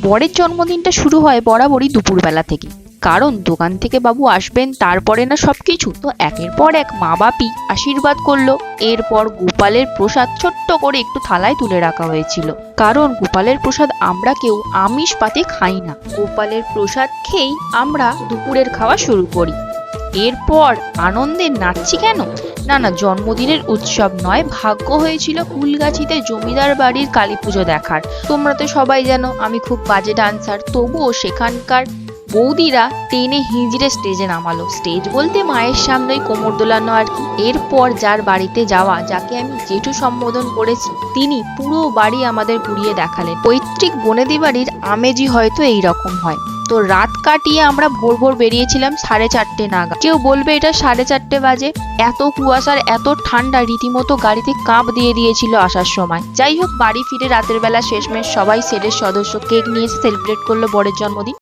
বরের জন্মদিনটা শুরু হয় বরাবরই দুপুরবেলা থেকে, কারণ দোকান থেকে বাবু আসবেন, তারপরে না সবকিছু। তো একের পর এক মা বাপি আশীর্বাদ করলো। এরপর গোপালের প্রসাদ ছোট্ট করে একটু থালায় তুলে রাখা হয়েছিল, কারণ গোপালের প্রসাদ আমরা কেউ আমিষ পাতে খাই না। গোপালের প্রসাদ খেয়েই আমরা দুপুরের খাওয়া শুরু করি। এরপর আনন্দে নাচছি কেন, না জন্মদিনের উৎসব নয়, ভাগ্য হয়েছিল ফুলগাছিতে জমিদার বাড়ির কালী পুজো দেখার। তোমরা তো সবাই জানো আমি খুব বাজে ডান্সার, তবুও সেখানকার বৌদিরা টেনে হিঁচড়ে স্টেজে নামালো। স্টেজ বলতে মায়ের সামনেই কোমর দোলানো আর কি। এরপর যার বাড়িতে যাওয়া, যাকে আমি জেঠু সম্বোধন করেছি, তিনি পুরো বাড়ি আমাদের ঘুরিয়ে দেখালেন। পৈতৃক বনেদি বাড়ির আমেজই হয়তো এইরকম হয়। তো রাত কাটিয়ে আমরা ভোর ভোর বেরিয়েছিলাম 4:30 নাগাদ। কেউ বলবে এটা 4:30 বাজে, এত কুয়াশার এত ঠান্ডা, রীতিমতো গাড়িতে কাঁপ দিয়ে দিয়েছিল আসার সময়। যাই হোক, বাড়ি ফিরে রাতের বেলা শেষমেশ সবাই সেটের সদস্য কেক নিয়ে সেলিব্রেট করলো বরের জন্মদিন।